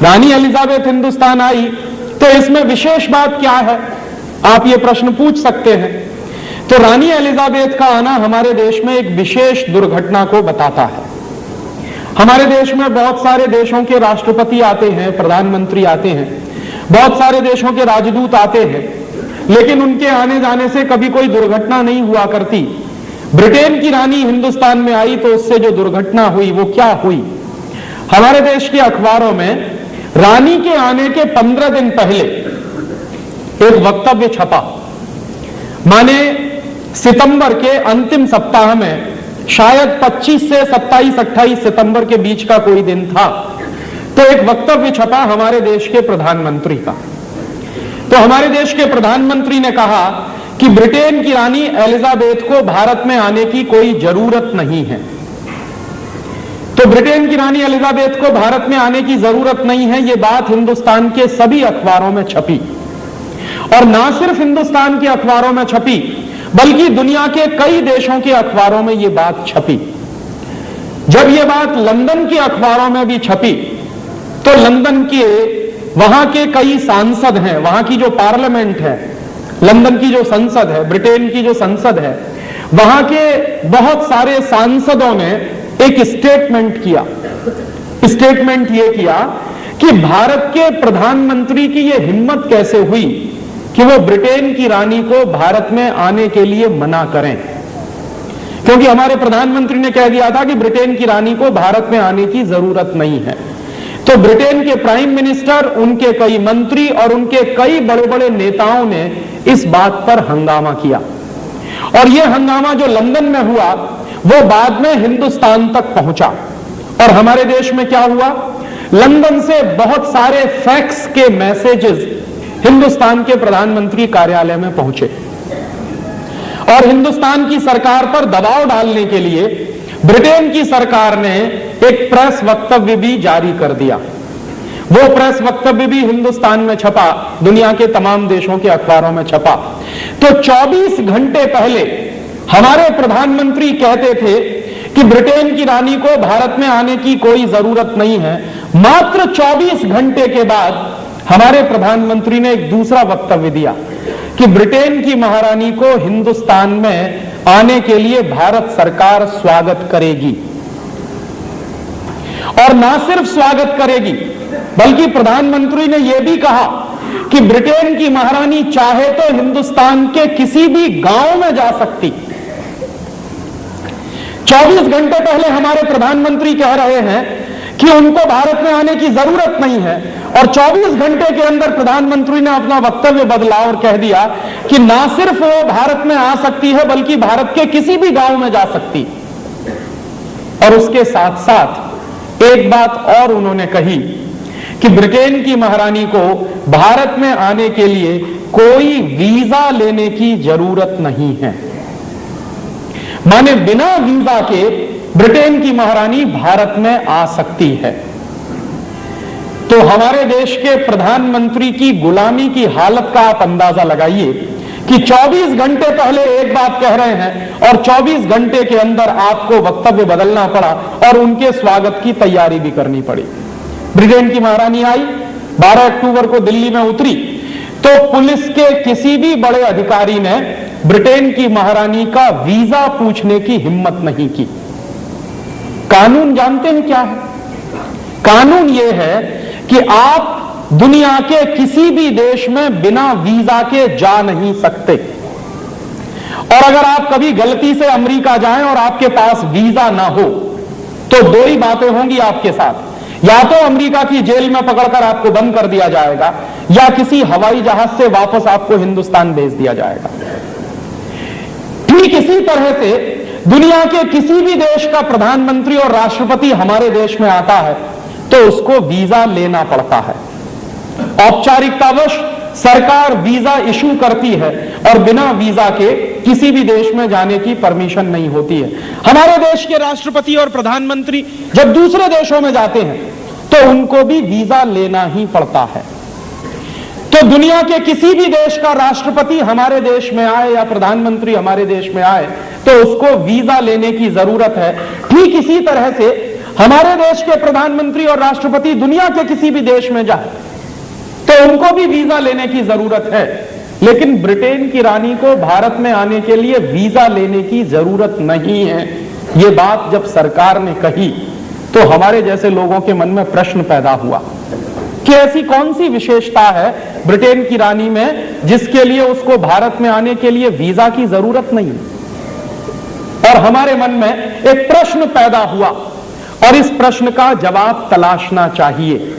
रानी Elizabeth Hindustan आई, तो इसमें विशेष बात क्या है, आप ये प्रश्न पूछ सकते हैं। तो रानी एलिजाबेथ का आना हमारे देश में एक विशेष दुर्घटना को बताता है। हमारे देश में बहुत सारे देशों के राष्ट्रपति आते हैं, प्रधानमंत्री आते हैं, बहुत सारे देशों के राजदूत आते हैं, लेकिन उनके आने जाने से कभी कोई दुर्घटना नहीं हुआ करती। ब्रिटेन की रानी हिंदुस्तान में आई तो उससे जो दुर्घटना हुई वो क्या हुई। हमारे देश के अखबारों में रानी के आने के 15 दिन पहले एक वक्तव्य छपा। माने सितंबर के अंतिम सप्ताह में, शायद 25 से 27-28 सितंबर के बीच का कोई दिन था, तो एक वक्तव्य छपा हमारे देश के प्रधानमंत्री का। तो हमारे देश के प्रधानमंत्री ने कहा कि ब्रिटेन की रानी एलिजाबेथ को भारत में आने की कोई जरूरत नहीं है। तो ब्रिटेन की रानी एलिजाबेथ को भारत में आने की जरूरत नहीं है, यह बात हिंदुस्तान के सभी अखबारों में छपी, और ना सिर्फ हिंदुस्तान के अखबारों में छपी बल्कि दुनिया के कई देशों के अखबारों में यह बात छपी। जब यह बात लंदन के अखबारों में भी छपी तो लंदन के वहां के कई सांसद हैं, वहां की जो पार्लियामेंट है, लंदन की जो संसद है, ब्रिटेन की जो संसद है, वहां के बहुत सारे सांसदों ने एक स्टेटमेंट किया। स्टेटमेंट यह किया कि भारत के प्रधानमंत्री की यह हिम्मत कैसे हुई कि वो ब्रिटेन की रानी को भारत में आने के लिए मना करें, क्योंकि हमारे प्रधानमंत्री ने कह दिया था कि ब्रिटेन की रानी को भारत में आने की जरूरत नहीं है। तो ब्रिटेन के प्राइम मिनिस्टर, उनके कई मंत्री और उनके कई बड़े बड़े नेताओं ने इस बात पर हंगामा किया, और यह हंगामा जो लंदन में हुआ वो बाद में हिंदुस्तान तक पहुंचा। और हमारे देश में क्या हुआ, लंदन से बहुत सारे फैक्स के मैसेजेस हिंदुस्तान के प्रधानमंत्री कार्यालय में पहुंचे, और हिंदुस्तान की सरकार पर दबाव डालने के लिए ब्रिटेन की सरकार ने एक प्रेस वक्तव्य भी जारी कर दिया। वो प्रेस वक्तव्य भी हिंदुस्तान में छपा, दुनिया के तमाम देशों के अखबारों में छपा। तो 24 घंटे पहले हमारे प्रधानमंत्री कहते थे कि ब्रिटेन की रानी को भारत में आने की कोई जरूरत नहीं है। मात्र 24 घंटे के बाद हमारे प्रधानमंत्री ने एक दूसरा वक्तव्य दिया कि ब्रिटेन की महारानी को हिंदुस्तान में आने के लिए भारत सरकार स्वागत करेगी, और ना सिर्फ स्वागत करेगी बल्कि प्रधानमंत्री ने यह भी कहा कि ब्रिटेन की महारानी चाहे तो हिंदुस्तान के किसी भी गांव में जा सकती। 24 घंटे पहले हमारे प्रधानमंत्री कह रहे हैं कि उनको भारत में आने की जरूरत नहीं है, और 24 घंटे के अंदर प्रधानमंत्री ने अपना वक्तव्य बदला और कह दिया कि ना सिर्फ वो भारत में आ सकती है बल्कि भारत के किसी भी गांव में जा सकती। और उसके साथ साथ एक बात और उन्होंने कही कि ब्रिटेन की महारानी को भारत में आने के लिए कोई वीजा लेने की जरूरत नहीं है। माने बिना वीजा के ब्रिटेन की महारानी भारत में आ सकती है। तो हमारे देश के प्रधानमंत्री की गुलामी की हालत का आप अंदाजा लगाइए कि 24 घंटे पहले एक बात कह रहे हैं और 24 घंटे के अंदर आपको वक्तव्य बदलना पड़ा और उनके स्वागत की तैयारी भी करनी पड़ी। ब्रिटेन की महारानी आई, 12 अक्टूबर को दिल्ली में उतरी, तो पुलिस के किसी भी बड़े अधिकारी ने ब्रिटेन की महारानी का वीजा पूछने की हिम्मत नहीं की। कानून जानते हैं क्या है? कानून यह है कि आप दुनिया के किसी भी देश में बिना वीजा के जा नहीं सकते, और अगर आप कभी गलती से अमेरिका जाएं और आपके पास वीजा ना हो तो दो ही बातें होंगी आपके साथ, या तो अमेरिका की जेल में पकड़कर आपको बंद कर दिया जाएगा या किसी हवाई जहाज से वापस आपको हिंदुस्तान भेज दिया जाएगा। ठीक इसी तरह से दुनिया के किसी भी देश का प्रधानमंत्री और राष्ट्रपति हमारे देश में आता है तो उसको वीजा लेना पड़ता है। औपचारिकतावश सरकार वीजा इशू करती है और बिना वीजा के किसी भी देश में जाने की परमिशन नहीं होती है। हमारे देश के राष्ट्रपति और प्रधानमंत्री जब दूसरे देशों में जाते हैं तो उनको भी वीजा लेना ही पड़ता है। तो दुनिया के किसी भी देश का राष्ट्रपति हमारे देश में आए या प्रधानमंत्री हमारे देश में आए तो उसको वीजा लेने की जरूरत है। ठीक इसी तरह से हमारे देश के प्रधानमंत्री और राष्ट्रपति दुनिया के किसी भी देश में जाए तो उनको भी वीजा लेने की जरूरत है, लेकिन ब्रिटेन की रानी को भारत में आने के लिए वीजा लेने की जरूरत नहीं है। यह बात जब सरकार ने कही तो हमारे जैसे लोगों के मन में प्रश्न पैदा हुआ कि ऐसी कौन सी विशेषता है ब्रिटेन की रानी में जिसके लिए उसको भारत में आने के लिए वीजा की जरूरत नहीं। और हमारे मन में एक प्रश्न पैदा हुआ और इस प्रश्न का जवाब तलाशना चाहिए।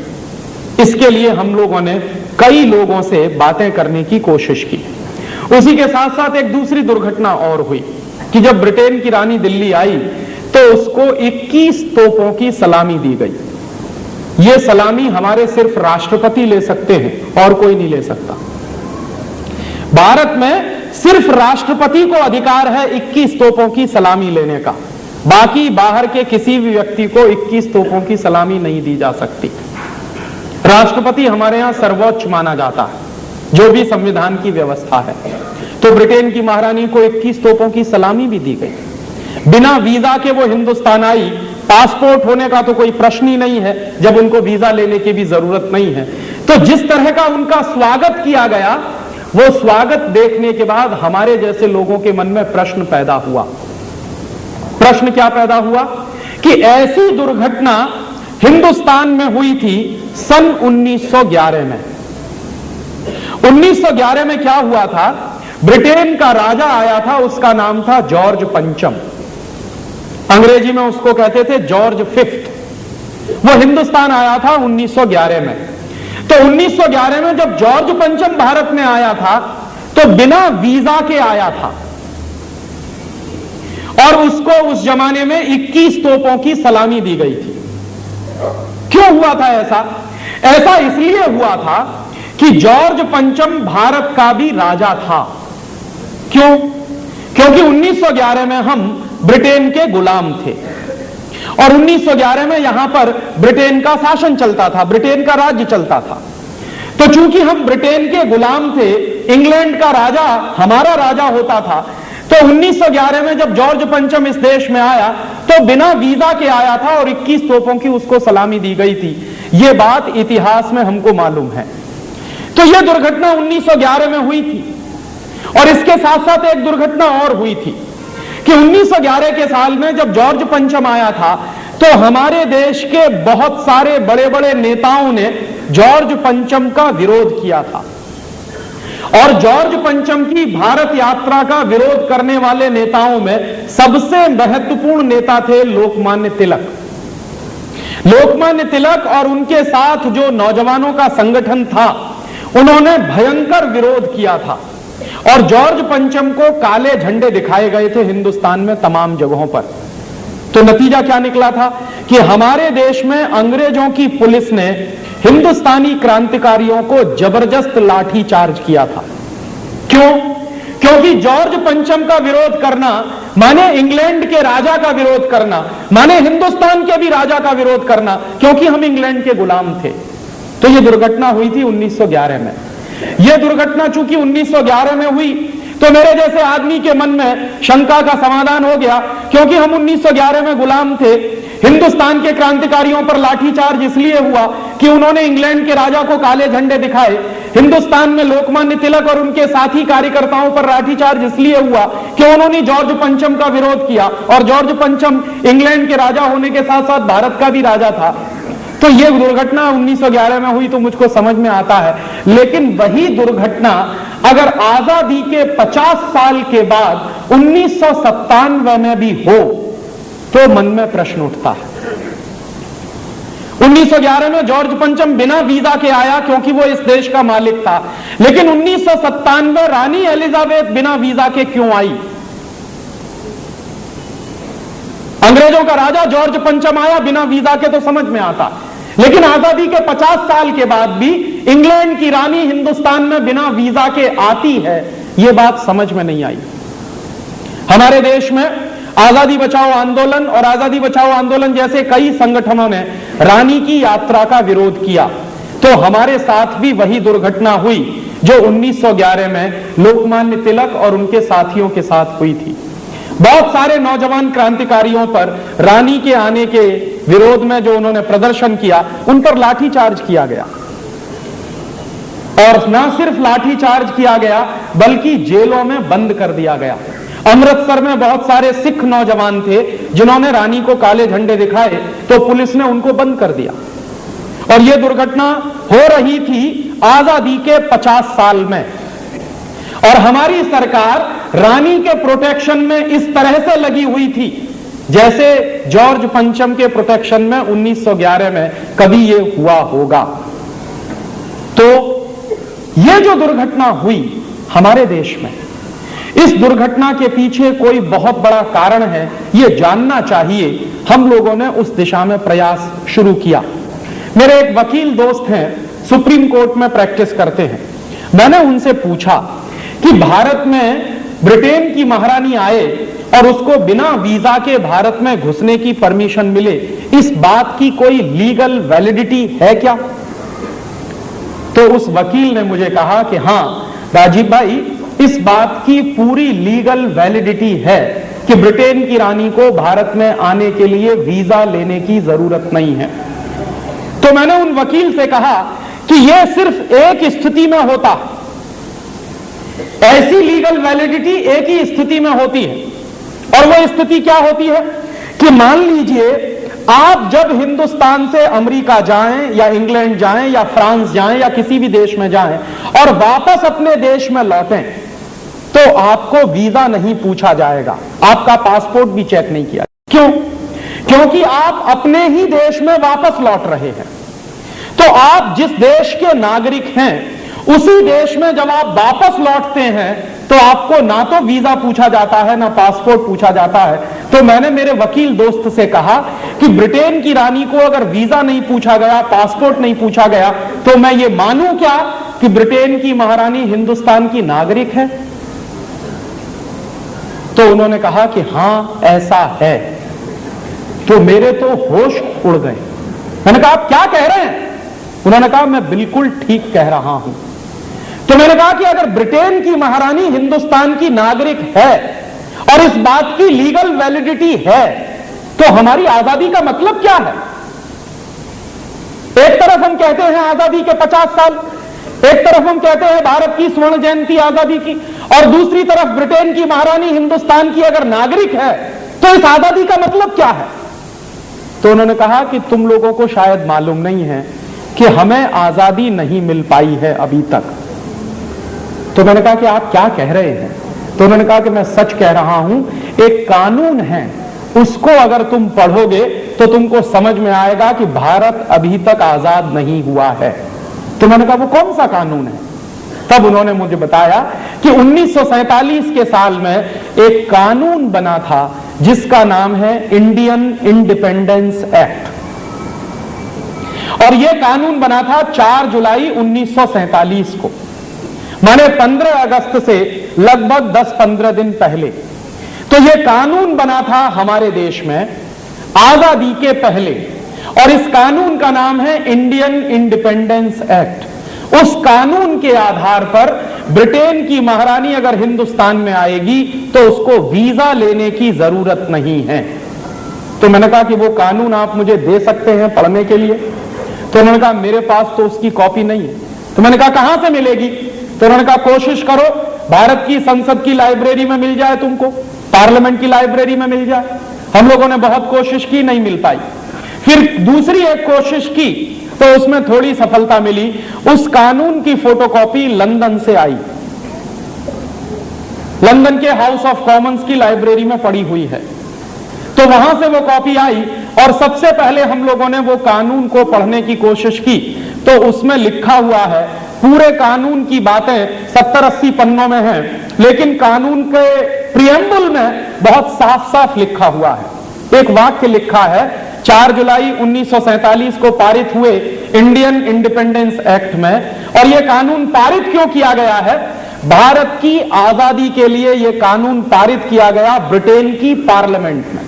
इसके लिए हम लोगों ने कई लोगों से बातें करने की कोशिश की। उसी के साथ साथ एक दूसरी दुर्घटना और हुई कि जब ब्रिटेन की रानी दिल्ली आई तो उसको 21 तोपों की सलामी दी गई। यह सलामी हमारे सिर्फ राष्ट्रपति ले सकते हैं और कोई नहीं ले सकता। भारत में सिर्फ राष्ट्रपति को अधिकार है 21 तोपों की सलामी लेने का, बाकी बाहर के किसी भी व्यक्ति को 21 तोपों की सलामी नहीं दी जा सकती। राष्ट्रपति हमारे यहां सर्वोच्च माना जाता है, जो भी संविधान की व्यवस्था है। तो ब्रिटेन की महारानी को 21 तोपों की सलामी भी दी गई। बिना वीजा के वो हिंदुस्तान आई। पासपोर्ट होने का तो कोई प्रश्न ही नहीं है, जब उनको वीजा लेने की भी जरूरत नहीं है। तो जिस तरह का उनका स्वागत किया गया, वो स्वागत देखने के बाद हमारे जैसे लोगों के मन में प्रश्न पैदा हुआ। प्रश्न क्या पैदा हुआ कि ऐसी दुर्घटना हिंदुस्तान में हुई थी सन 1911 में। 1911 में क्या हुआ था? ब्रिटेन का राजा आया था, उसका नाम था जॉर्ज पंचम। अंग्रेजी में उसको कहते थे जॉर्ज फिफ्थ। वो हिंदुस्तान आया था 1911 में। तो 1911 में जब जॉर्ज पंचम भारत में आया था तो बिना वीजा के आया था और उसको उस जमाने में 21 तोपों की सलामी दी गई थी। क्यों हुआ था ऐसा? ऐसा इसलिए हुआ था कि जॉर्ज पंचम भारत का भी राजा था। क्यों? क्योंकि 1911 में हम ब्रिटेन के गुलाम थे और 1911 में यहां पर ब्रिटेन का शासन चलता था, ब्रिटेन का राज्य चलता था। तो चूंकि हम ब्रिटेन के गुलाम थे, इंग्लैंड का राजा हमारा राजा होता था, तो 1911 में जब जॉर्ज पंचम इस देश में आया तो बिना वीजा के आया था और 21 तोपों की उसको सलामी दी गई थी। यह बात इतिहास में हमको मालूम है। तो यह दुर्घटना 1911 में हुई थी और इसके साथ साथ एक दुर्घटना और हुई थी कि 1911 के साल में जब जॉर्ज पंचम आया था तो हमारे देश के बहुत सारे बड़े बड़े नेताओं ने जॉर्ज पंचम का विरोध किया था। और जॉर्ज पंचम की भारत यात्रा का विरोध करने वाले नेताओं में सबसे महत्वपूर्ण नेता थे लोकमान्य तिलक। लोकमान्य तिलक और उनके साथ जो नौजवानों का संगठन था, उन्होंने भयंकर विरोध किया था और जॉर्ज पंचम को काले झंडे दिखाए गए थे हिंदुस्तान में तमाम जगहों पर। तो नतीजा क्या निकला था कि हमारे देश में अंग्रेजों की पुलिस ने हिंदुस्तानी क्रांतिकारियों को जबरदस्त लाठी चार्ज किया था। क्यों? क्योंकि जॉर्ज पंचम का विरोध करना माने इंग्लैंड के राजा का विरोध करना, माने हिंदुस्तान के भी राजा का विरोध करना, क्योंकि हम इंग्लैंड के गुलाम थे। तो यह दुर्घटना हुई थी 1911 में। यह दुर्घटना चूंकि 1911 में हुई तो मेरे जैसे आदमी के मन में शंका का समाधान हो गया, क्योंकि हम 1911 में गुलाम थे। हिंदुस्तान के क्रांतिकारियों पर लाठीचार्ज इसलिए हुआ कि उन्होंने इंग्लैंड के राजा को काले झंडे दिखाए। हिंदुस्तान में लोकमान्य तिलक और उनके साथी कार्यकर्ताओं पर लाठीचार्ज इसलिए हुआ कि उन्होंने जॉर्ज पंचम का विरोध किया और जॉर्ज पंचम इंग्लैंड के राजा होने के साथ साथ भारत का भी राजा था। तो यह दुर्घटना 1911 में हुई तो मुझको समझ में आता है। लेकिन वही दुर्घटना अगर आजादी के 50 साल के बाद 1997 में भी हो तो मन में प्रश्न उठता है। 1911 में जॉर्ज पंचम बिना वीजा के आया क्योंकि वो इस देश का मालिक था, लेकिन 1997 रानी एलिजाबेथ बिना वीजा के क्यों आई? अंग्रेजों का राजा जॉर्ज पंचम आया बिना वीजा के तो समझ में आता, लेकिन आजादी के 50 साल के बाद भी इंग्लैंड की रानी हिंदुस्तान में बिना वीजा के आती है, यह बात समझ में नहीं आई। हमारे देश में आजादी बचाओ आंदोलन और आजादी बचाओ आंदोलन जैसे कई संगठनों ने रानी की यात्रा का विरोध किया, तो हमारे साथ भी वही दुर्घटना हुई जो 1911 में लोकमान्य तिलक और उनके साथियों के साथ हुई थी। बहुत सारे नौजवान क्रांतिकारियों पर रानी के आने के विरोध में जो उन्होंने प्रदर्शन किया, उन पर लाठीचार्ज किया गया। और न सिर्फ लाठीचार्ज किया गया बल्कि जेलों में बंद कर दिया गया। अमृतसर में बहुत सारे सिख नौजवान थे जिन्होंने रानी को काले झंडे दिखाए तो पुलिस ने उनको बंद कर दिया। और यह दुर्घटना हो रही थी आजादी के 50 साल में, और हमारी सरकार रानी के प्रोटेक्शन में इस तरह से लगी हुई थी जैसे जॉर्ज पंचम के प्रोटेक्शन में 1911 में कभी यह हुआ होगा। तो यह जो दुर्घटना हुई हमारे देश में, इस दुर्घटना के पीछे कोई बहुत बड़ा कारण है, यह जानना चाहिए। हम लोगों ने उस दिशा में प्रयास शुरू किया। मेरे एक वकील दोस्त हैं, सुप्रीम कोर्ट में प्रैक्टिस करते हैं। मैंने उनसे पूछा कि भारत में ब्रिटेन की महारानी आए और उसको बिना वीजा के भारत में घुसने की परमिशन मिले, इस बात की कोई लीगल वैलिडिटी है क्या? तो उस वकील ने मुझे कहा कि हां राजीव भाई, इस बात की पूरी लीगल वैलिडिटी है कि ब्रिटेन की रानी को भारत में आने के लिए वीजा लेने की जरूरत नहीं है। तो मैंने उन वकील से कहा कि यह सिर्फ एक स्थिति में होता है, ऐसी लीगल वैलिडिटी एक ही स्थिति में होती है। और वह स्थिति क्या होती है कि मान लीजिए आप जब हिंदुस्तान से अमेरिका जाएं या इंग्लैंड जाएं या फ्रांस जाएं या किसी भी देश में जाएं और वापस अपने देश में लौटें तो आपको वीजा नहीं पूछा जाएगा, आपका पासपोर्ट भी चेक नहीं किया। क्यों? क्योंकि आप अपने ही देश में वापस लौट रहे हैं। तो आप जिस देश के नागरिक हैं उसी देश में जब आप वापस लौटते हैं तो आपको ना तो वीजा पूछा जाता है ना पासपोर्ट पूछा जाता है। तो मैंने मेरे वकील दोस्त से कहा कि ब्रिटेन की रानी को अगर वीजा नहीं पूछा गया, पासपोर्ट नहीं पूछा गया, तो मैं ये मानूं क्या कि ब्रिटेन की महारानी हिंदुस्तान की नागरिक है? तो उन्होंने कहा कि हां ऐसा है। तो मेरे तो होश उड़ गए। मैंने कहा आप क्या कह रहे हैं? उन्होंने कहा मैं बिल्कुल ठीक कह रहा हूं। तो मैंने कहा कि अगर ब्रिटेन की महारानी हिंदुस्तान की नागरिक है और इस बात की लीगल वैलिडिटी है तो हमारी आजादी का मतलब क्या है? एक तरफ हम कहते हैं आजादी के 50 साल, एक तरफ हम कहते हैं भारत की स्वर्ण जयंती आजादी की, और दूसरी तरफ ब्रिटेन की महारानी हिंदुस्तान की अगर नागरिक है तो इस आजादी का मतलब क्या है? तो उन्होंने कहा कि तुम लोगों को शायद मालूम नहीं है कि हमें आजादी नहीं मिल पाई है अभी तक। तो मैंने कहा कि आप क्या कह रहे हैं? तो उन्होंने कहा कि मैं सच कह रहा हूं, एक कानून है, उसको अगर तुम पढ़ोगे तो तुमको समझ में आएगा कि भारत अभी तक आजाद नहीं हुआ है। तो मैंने कहा वो कौन सा कानून है? तब उन्होंने मुझे बताया कि 1947 के साल में एक कानून बना था जिसका नाम है इंडियन इंडिपेंडेंस एक्ट, और यह कानून बना था 4 जुलाई 1947 को, माने 15 अगस्त से लगभग 10-15 दिन पहले। तो यह कानून बना था हमारे देश में आजादी के पहले, और इस कानून का नाम है इंडियन इंडिपेंडेंस एक्ट। उस कानून के आधार पर ब्रिटेन की महारानी अगर हिंदुस्तान में आएगी तो उसको वीजा लेने की जरूरत नहीं है। तो मैंने कहा कि वो कानून आप मुझे दे सकते हैं पढ़ने के लिए? तो उन्होंने कहा मेरे पास तो उसकी कॉपी नहीं है। तो मैंने कहा कहां से मिलेगी? तो उन्होंने कहा कोशिश करो भारत की संसद की लाइब्रेरी में मिल जाए, तुमको पार्लियामेंट की लाइब्रेरी में मिल जाए। हम लोगों ने बहुत कोशिश की, नहीं मिल पाई। फिर दूसरी एक कोशिश की तो उसमें थोड़ी सफलता मिली। उस कानून की फोटोकॉपी लंदन से आई, लंदन के हाउस ऑफ कॉमन्स की लाइब्रेरी में पड़ी हुई है। तो वहां से वो कॉपी आई और सबसे पहले हम लोगों ने वो कानून को पढ़ने की कोशिश की। तो उसमें लिखा हुआ है, पूरे कानून की बातें 70-80 पन्नों में हैं, लेकिन कानून के प्रियम्बल में बहुत साफ साफ लिखा हुआ है। एक वाक्य लिखा है, 4 जुलाई 1947 को पारित हुए इंडियन इंडिपेंडेंस एक्ट में, और यह कानून पारित क्यों किया गया है? भारत की आजादी के लिए यह कानून पारित किया गया ब्रिटेन की पार्लियामेंट में।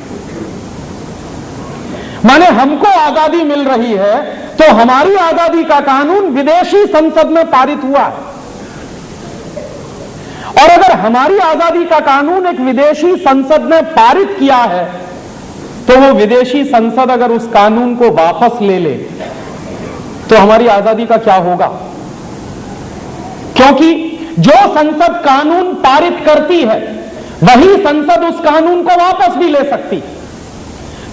माने हमको आजादी मिल रही है तो हमारी आजादी का कानून विदेशी संसद में पारित हुआ है, और अगर हमारी आजादी का कानून एक विदेशी संसद ने पारित किया है तो वो विदेशी संसद अगर उस कानून को वापस ले ले तो हमारी आजादी का क्या होगा? क्योंकि जो संसद कानून पारित करती है वही संसद उस कानून को वापस भी ले सकती।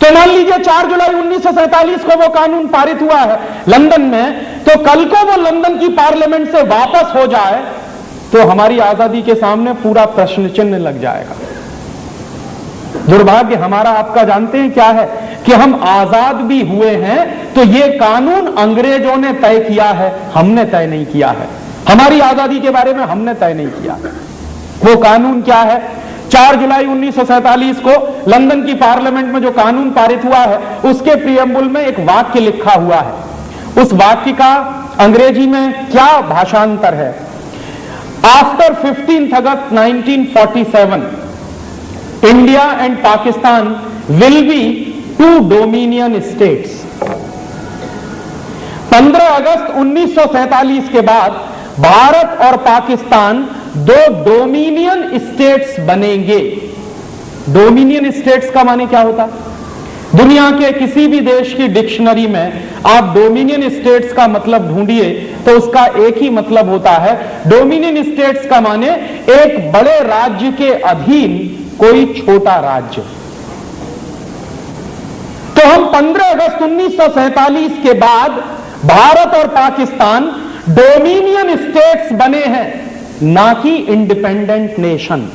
तो मान लीजिए 4 जुलाई 1947 को वो कानून पारित हुआ है लंदन में, तो कल को वो लंदन की पार्लियामेंट से वापस हो जाए तो हमारी आजादी के सामने पूरा प्रश्न चिन्ह लग जाएगा। दुर्भाग्य हमारा आपका जानते हैं क्या है कि हम आजाद भी हुए हैं तो ये कानून अंग्रेजों ने तय किया है, हमने तय नहीं किया है। हमारी आजादी के बारे में हमने तय नहीं किया है। वो कानून क्या है? 4 जुलाई 1947 को लंदन की पार्लियामेंट में जो कानून पारित हुआ है उसके प्रियम्बुल में एक वाक्य लिखा हुआ है। उस वाक्य का अंग्रेजी में क्या भाषांतर है? After 15th August 1947 India and Pakistan will be 2 dominion states. 15 अगस्त 1947 के बाद भारत और पाकिस्तान 2 डोमिनियन स्टेट्स बनेंगे। डोमिनियन स्टेट्स का माने क्या होता? दुनिया के किसी भी देश की डिक्शनरी में आप डोमिनियन स्टेट्स का मतलब ढूंढिए तो उसका एक ही मतलब होता है। डोमिनियन स्टेट्स का माने एक बड़े राज्य के अधीन कोई छोटा राज्य। तो हम 15 अगस्त 1947 के बाद भारत और पाकिस्तान डोमिनियन स्टेट्स बने हैं, ना कि इंडिपेंडेंट नेशन।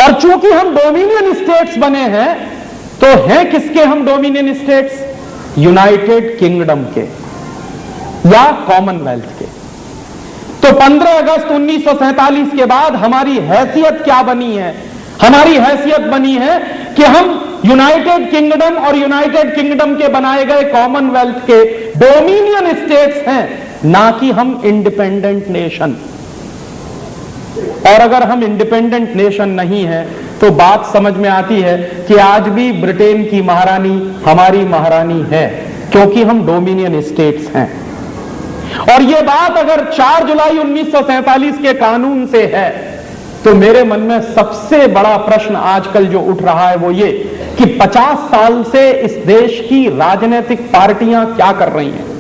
और चूंकि हम डोमिनियन स्टेट्स बने हैं तो हैं किसके हम डोमिनियन स्टेट्स? यूनाइटेड किंगडम के या कॉमनवेल्थ के। तो 15 अगस्त 1947 के बाद हमारी हैसियत क्या बनी है? हमारी हैसियत बनी है कि हम यूनाइटेड किंगडम और यूनाइटेड किंगडम के बनाए गए कॉमनवेल्थ के डोमिनियन स्टेट्स हैं, ना कि हम इंडिपेंडेंट नेशन। और अगर हम इंडिपेंडेंट नेशन नहीं है तो बात समझ में आती है कि आज भी ब्रिटेन की महारानी हमारी महारानी है, क्योंकि हम डोमिनियन स्टेट्स हैं। और यह बात अगर 4 जुलाई 1947 के कानून से है तो मेरे मन में सबसे बड़ा प्रश्न आजकल जो उठ रहा है वो ये कि 50 साल से इस देश की राजनीतिक पार्टियां क्या कर रही हैं।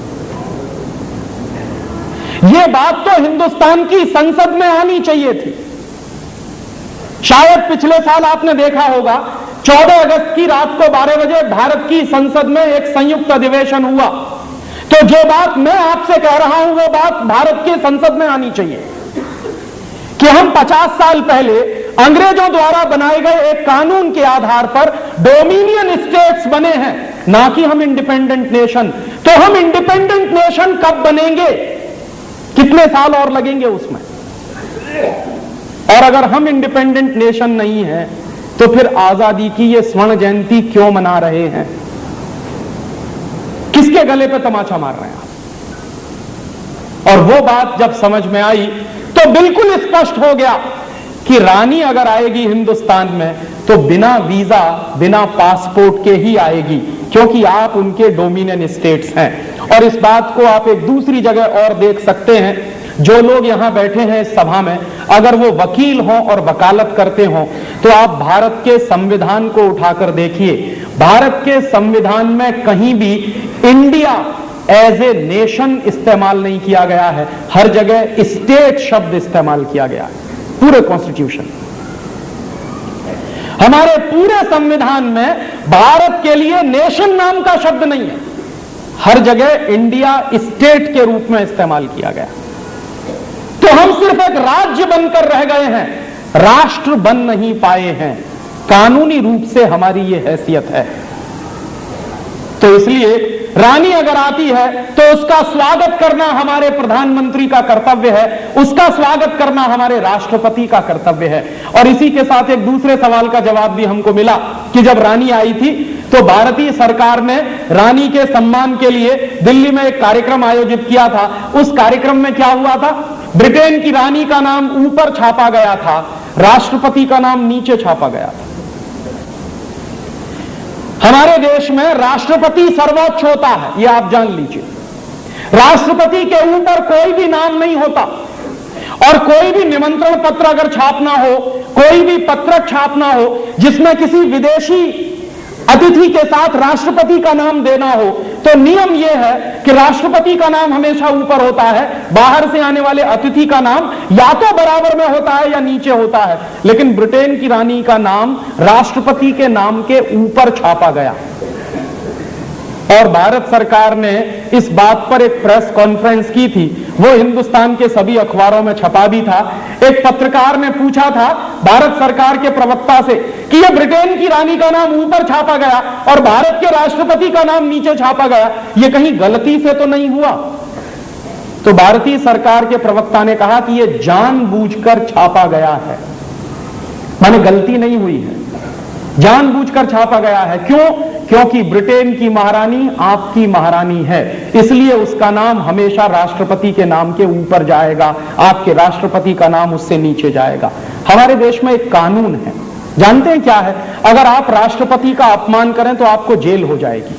यह बात तो हिंदुस्तान की संसद में आनी चाहिए थी। शायद पिछले साल आपने देखा होगा 14 अगस्त की रात को 12 बजे भारत की संसद में एक संयुक्त अधिवेशन हुआ। तो जो बात मैं आपसे कह रहा हूं वो बात भारत की संसद में आनी चाहिए कि हम 50 साल पहले अंग्रेजों द्वारा बनाए गए एक कानून के आधार पर डोमिनियन स्टेट्स बने हैं, ना कि हम इंडिपेंडेंट नेशन। तो हम इंडिपेंडेंट नेशन कब बनेंगे? कितने साल और लगेंगे उसमें? और अगर हम इंडिपेंडेंट नेशन नहीं है तो फिर आजादी की ये स्वर्ण जयंती क्यों मना रहे हैं? किसके गले पे तमाचा मार रहे हैं आप? और वो बात जब समझ में आई तो बिल्कुल स्पष्ट हो गया कि रानी अगर आएगी हिंदुस्तान में तो बिना वीजा बिना पासपोर्ट के ही आएगी, क्योंकि आप उनके डोमिनियन स्टेट्स हैं। और इस बात को आप एक दूसरी जगह और देख सकते हैं। जो लोग यहां बैठे हैं इस सभा में, अगर वो वकील हों और वकालत करते हों तो आप भारत के संविधान को उठाकर देखिए। भारत के संविधान में कहीं भी इंडिया एज ए नेशन इस्तेमाल नहीं किया गया है, हर जगह स्टेट शब्द इस्तेमाल किया गया है। पूरे कॉन्स्टिट्यूशन, हमारे पूरे संविधान में भारत के लिए नेशन नाम का शब्द नहीं है, हर जगह इंडिया स्टेट के रूप में इस्तेमाल किया गया। तो हम सिर्फ एक राज्य बनकर रह गए हैं, राष्ट्र बन नहीं पाए हैं। कानूनी रूप से हमारी यह हैसियत है। तो इसलिए रानी अगर आती है तो उसका स्वागत करना हमारे प्रधानमंत्री का कर्तव्य है, उसका स्वागत करना हमारे राष्ट्रपति का कर्तव्य है। और इसी के साथ एक दूसरे सवाल का जवाब भी हमको मिला कि जब रानी आई थी तो भारतीय सरकार ने रानी के सम्मान के लिए दिल्ली में एक कार्यक्रम आयोजित किया था। उस कार्यक्रम में क्या हुआ था? ब्रिटेन की रानी का नाम ऊपर छापा गया था, राष्ट्रपति का नाम नीचे छापा गया था। हमारे देश में राष्ट्रपति सर्वोच्च होता है, यह आप जान लीजिए। राष्ट्रपति के ऊपर कोई भी नाम नहीं होता। और कोई भी निमंत्रण पत्र अगर छापना हो, कोई भी पत्रक छापना हो जिसमें किसी विदेशी अतिथि के साथ राष्ट्रपति का नाम देना हो तो नियम यह है कि राष्ट्रपति का नाम हमेशा ऊपर होता है, बाहर से आने वाले अतिथि का नाम या तो बराबर में होता है या नीचे होता है। लेकिन ब्रिटेन की रानी का नाम राष्ट्रपति के नाम के ऊपर छापा गया और भारत सरकार ने इस बात पर एक प्रेस कॉन्फ्रेंस की थी, वो हिंदुस्तान के सभी अखबारों में छपा भी था। एक पत्रकार ने पूछा था भारत सरकार के प्रवक्ता से कि यह ब्रिटेन की रानी का नाम ऊपर छापा गया और भारत के राष्ट्रपति का नाम नीचे छापा गया, यह कहीं गलती से तो नहीं हुआ? तो भारतीय सरकार के प्रवक्ता ने कहा कि यह जानबूझकर छापा गया है, माने गलती नहीं हुई है, जानबूझकर छापा गया है। क्यों? क्योंकि ब्रिटेन की महारानी आपकी महारानी है, इसलिए उसका नाम हमेशा राष्ट्रपति के नाम के ऊपर जाएगा, आपके राष्ट्रपति का नाम उससे नीचे जाएगा। हमारे देश में एक कानून है, जानते हैं क्या है? अगर आप राष्ट्रपति का अपमान करें तो आपको जेल हो जाएगी,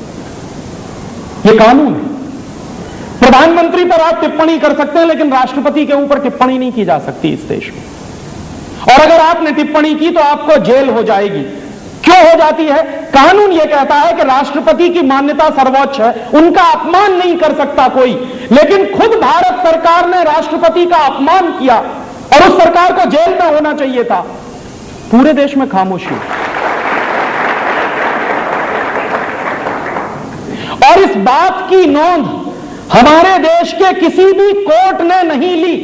यह कानून है। प्रधानमंत्री पर आप टिप्पणी कर सकते हैं लेकिन राष्ट्रपति के ऊपर टिप्पणी नहीं की जा सकती इस देश में, और अगर आपने टिप्पणी की तो आपको जेल हो जाएगी। क्यों हो जाती है? कानून यह कहता है कि राष्ट्रपति की मान्यता सर्वोच्च है, उनका अपमान नहीं कर सकता कोई। लेकिन खुद भारत सरकार ने राष्ट्रपति का अपमान किया और उस सरकार को जेल में होना चाहिए था। पूरे देश में खामोशी, और इस बात की नोंद हमारे देश के किसी भी कोर्ट ने नहीं ली।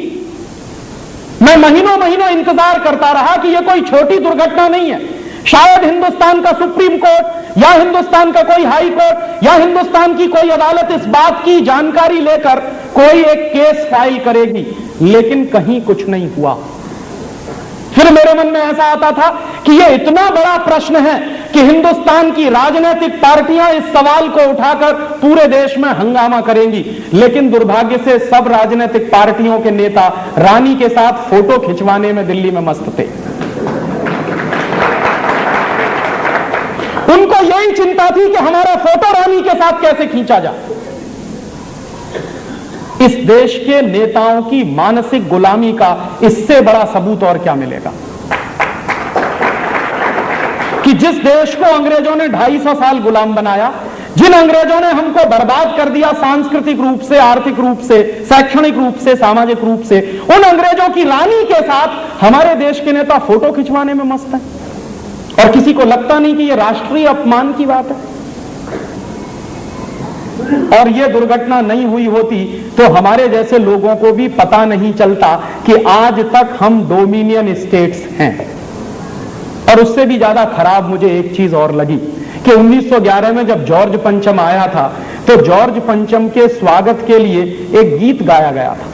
मैं महीनों महीनों इंतजार करता रहा कि यह कोई छोटी दुर्घटना नहीं है, शायद हिंदुस्तान का सुप्रीम कोर्ट या हिंदुस्तान का कोई हाई कोर्ट या हिंदुस्तान की कोई अदालत इस बात की जानकारी लेकर कोई एक केस फाइल करेगी, लेकिन कहीं कुछ नहीं हुआ। फिर मेरे मन में ऐसा आता था कि यह इतना बड़ा प्रश्न है कि हिंदुस्तान की राजनीतिक पार्टियां इस सवाल को उठाकर पूरे देश में हंगामा करेंगी, लेकिन दुर्भाग्य से सब राजनीतिक पार्टियों के नेता रानी के साथ फोटो खिंचवाने में दिल्ली में मस्त थे। उनको यही चिंता थी कि हमारा फोटो रानी के साथ कैसे खींचा जाए। इस देश के नेताओं की मानसिक गुलामी का इससे बड़ा सबूत और क्या मिलेगा कि जिस देश को अंग्रेजों ने 250 साल गुलाम बनाया, जिन अंग्रेजों ने हमको बर्बाद कर दिया सांस्कृतिक रूप से, आर्थिक रूप से, शैक्षणिक रूप से, सामाजिक रूप से, उन अंग्रेजों की रानी के साथ हमारे देश के नेता फोटो खिंचवाने में मस्त हैं और किसी को लगता नहीं कि यह राष्ट्रीय अपमान की बात है। और यह दुर्घटना नहीं हुई होती तो हमारे जैसे लोगों को भी पता नहीं चलता कि आज तक हम डोमिनियन स्टेट्स हैं। और उससे भी ज्यादा खराब मुझे एक चीज और लगी कि 1911 में जब जॉर्ज पंचम आया था तो जॉर्ज पंचम के स्वागत के लिए एक गीत गाया गया था।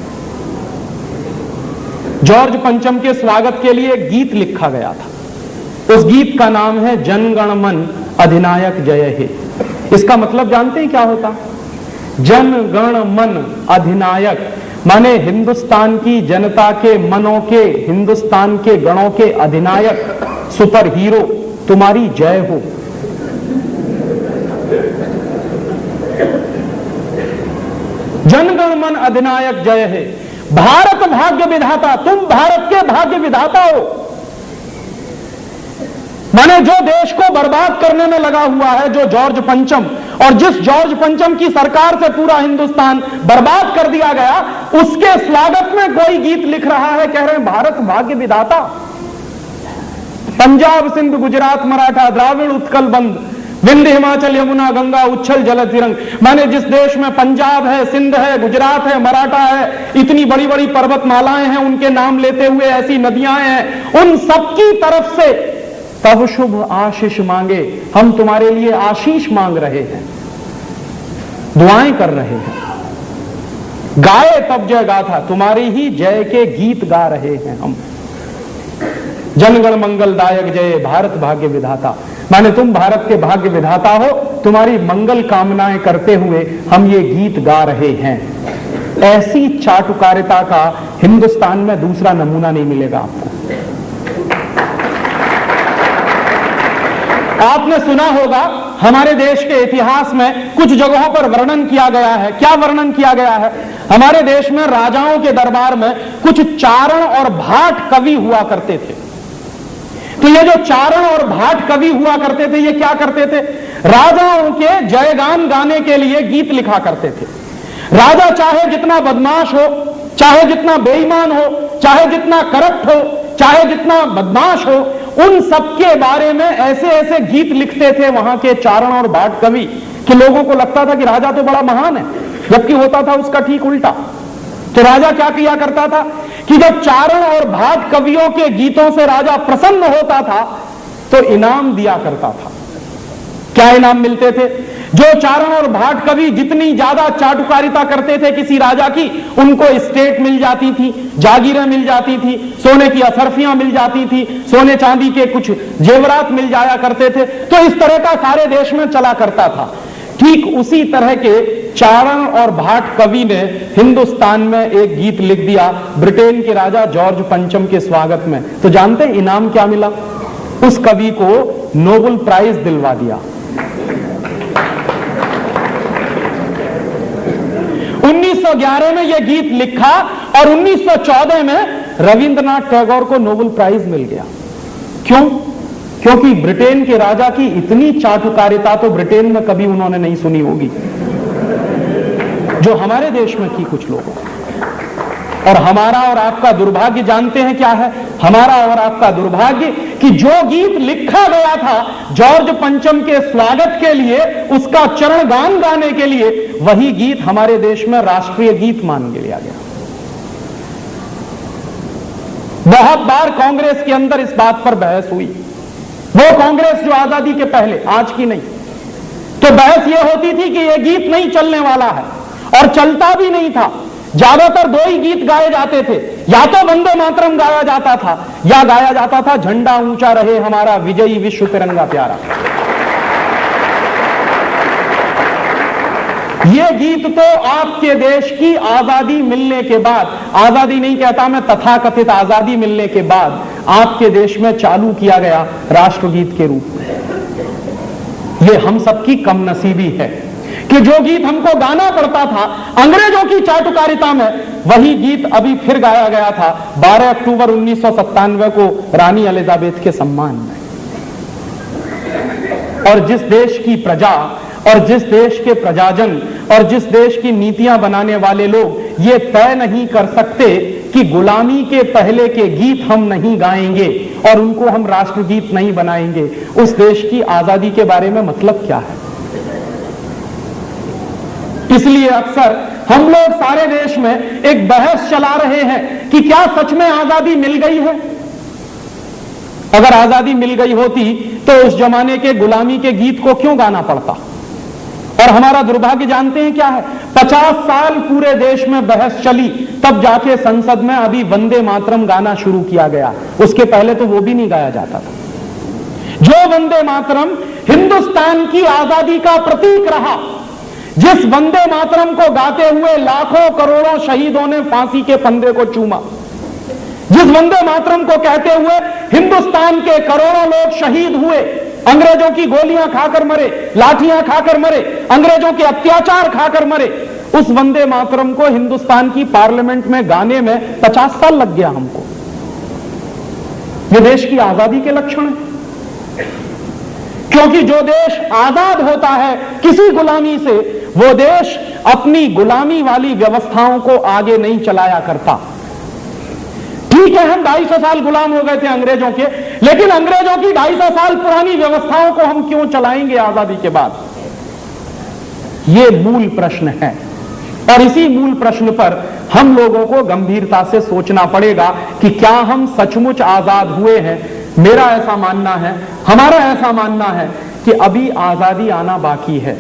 जॉर्ज पंचम के स्वागत के लिए एक गीत लिखा गया था। उस गीत का नाम है जन गण मन अधिनायक जय हे। इसका मतलब जानते हैं क्या होता? जन गण मन अधिनायक माने हिंदुस्तान की जनता के मनों के, हिंदुस्तान के गणों के अधिनायक, सुपर हीरो, तुम्हारी जय हो। जनगण मन अधिनायक जय है। भारत भाग्य विधाता, तुम भारत के भाग्य विधाता हो। माने जो देश को बर्बाद करने में लगा हुआ है, जो जॉर्ज पंचम, और जिस जॉर्ज पंचम की सरकार से पूरा हिंदुस्तान बर्बाद कर दिया गया, उसके स्वागत में कोई गीत लिख रहा है, कह रहे हैं भारत भाग्य विधाता। पंजाब सिंध गुजरात मराठा द्राविड़ उत्कल बंद, विंध्य हिमाचल यमुना गंगा उच्छल जल तिरंग। माने जिस देश में पंजाब है, सिंध है, गुजरात है, मराठा है, इतनी बड़ी बड़ी पर्वतमालाएं हैं, उनके नाम लेते हुए ऐसी नदियां हैं, उन सबकी तरफ से तब शुभ आशीष मांगे, हम तुम्हारे लिए आशीष मांग रहे हैं, दुआएं कर रहे हैं। गाए तब जय गाथा, तुम्हारी ही जय के गीत गा रहे हैं हम। जनगण मंगलदायक जय, भारत भाग्य विधाता। माने तुम भारत के भाग्य विधाता हो, तुम्हारी मंगल कामनाएं करते हुए हम ये गीत गा रहे हैं। ऐसी चाटुकारिता का हिंदुस्तान में दूसरा नमूना नहीं मिलेगा आपको। आपने सुना होगा हमारे देश के इतिहास में कुछ जगहों पर वर्णन किया गया है। क्या वर्णन किया गया है? हमारे देश में राजाओं के दरबार में कुछ चारण और भाट कवि हुआ करते थे। तो ये जो चारण और भाट कवि हुआ करते थे, ये क्या करते थे? राजाओं के जयगान गाने के लिए गीत लिखा करते थे। राजा चाहे जितना बदमाश हो, चाहे जितना बेईमान हो, चाहे जितना करप्ट हो, चाहे जितना बदमाश हो, उन सबके बारे में ऐसे ऐसे गीत लिखते थे वहां के चारण और भाट कवि कि लोगों को लगता था कि राजा तो बड़ा महान है, जबकि होता था उसका ठीक उल्टा। तो राजा क्या किया करता था कि जब चारण और भाट कवियों के गीतों से राजा प्रसन्न होता था तो इनाम दिया करता था। क्या इनाम मिलते थे? जो चारण और भाट कवि जितनी ज्यादा चाटुकारिता करते थे किसी राजा की, उनको एस्टेट मिल जाती थी, जागीरें मिल जाती थी, सोने की असरफियां मिल जाती थी, सोने चांदी के कुछ जेवरात मिल जाया करते थे। तो इस तरह का सारे देश में चला करता था। ठीक उसी तरह के चारण और भाट कवि ने हिंदुस्तान में एक गीत लिख दिया ब्रिटेन के राजा जॉर्ज पंचम के स्वागत में। तो जानते हैं इनाम क्या मिला? उस कवि को नोबेल प्राइज दिलवा दिया। 1911 में यह गीत लिखा और 1914 में रविंद्रनाथ टैगोर को नोबेल प्राइज मिल गया। क्यों? क्योंकि ब्रिटेन के राजा की इतनी चाटुकारिता तो ब्रिटेन में कभी उन्होंने नहीं सुनी होगी जो हमारे देश में की कुछ लोगों। और हमारा और आपका दुर्भाग्य जानते हैं क्या है? हमारा और आपका दुर्भाग्य कि जो गीत लिखा गया था जॉर्ज पंचम के स्वागत के लिए, उसका चरण गान गाने के लिए, वही गीत हमारे देश में राष्ट्रीय गीत मान लिया गया। बहुत बार कांग्रेस के अंदर इस बात पर बहस हुई, वो कांग्रेस जो आजादी के पहले, आज की नहीं। तो बहस यह होती थी कि यह गीत नहीं चलने वाला है, और चलता भी नहीं था। ज्यादातर दो ही गीत गाए जाते थे, या तो वंदे मातरम गाया जाता था या गाया जाता था झंडा ऊंचा रहे हमारा विजयी विश्व तिरंगा प्यारा। ये गीत तो आपके देश की आजादी मिलने के बाद, आजादी नहीं कहता मैं, तथाकथित आजादी मिलने के बाद आपके देश में चालू किया गया राष्ट्रगीत के रूप में। ये हम सबकी कमनसीबी है कि जो गीत हमको गाना पड़ता था अंग्रेजों की चाटुकारिता में, वही गीत अभी फिर गाया गया था 12 अक्टूबर 1997 को रानी एलिजाबेथ के सम्मान में। और जिस देश की प्रजा और जिस देश के प्रजाजन और जिस देश की नीतियां बनाने वाले लोग ये तय नहीं कर सकते कि गुलामी के पहले के गीत हम नहीं गाएंगे और उनको हम राष्ट्रगीत नहीं बनाएंगे, उस देश की आजादी के बारे में मतलब क्या है? इसलिए अक्सर हम लोग सारे देश में एक बहस चला रहे हैं कि क्या सच में आजादी मिल गई है? अगर आजादी मिल गई होती तो उस जमाने के गुलामी के गीत को क्यों गाना पड़ता? और हमारा दुर्भाग्य जानते हैं क्या है? 50 साल पूरे देश में बहस चली, तब जाके संसद में अभी वंदे मातरम गाना शुरू किया गया। उसके पहले तो वो भी नहीं गाया जाता था। जो वंदे मातरम हिंदुस्तान की आजादी का प्रतीक रहा, जिस वंदे मातरम को गाते हुए लाखों करोड़ों शहीदों ने फांसी के फंदे को चूमा, जिस वंदे मातरम को कहते हुए हिंदुस्तान के करोड़ों लोग शहीद हुए, अंग्रेजों की गोलियां खाकर मरे, लाठियां खाकर मरे, अंग्रेजों के अत्याचार खाकर मरे, उस वंदे मातरम को हिंदुस्तान की पार्लियामेंट में गाने में 50 साल लग गया हमको। ये देश की आजादी के लक्षण है। क्योंकि जो देश आजाद होता है किसी गुलामी से, वो देश अपनी गुलामी वाली व्यवस्थाओं को आगे नहीं चलाया करता। ठीक है, हम 250 साल गुलाम हो गए थे अंग्रेजों के, लेकिन अंग्रेजों की 250 साल पुरानी व्यवस्थाओं को हम क्यों चलाएंगे आजादी के बाद? यह मूल प्रश्न है, और इसी मूल प्रश्न पर हम लोगों को गंभीरता से सोचना पड़ेगा कि क्या हम सचमुच आजाद हुए हैं। मेरा ऐसा मानना है, हमारा ऐसा मानना है कि अभी आजादी आना बाकी है।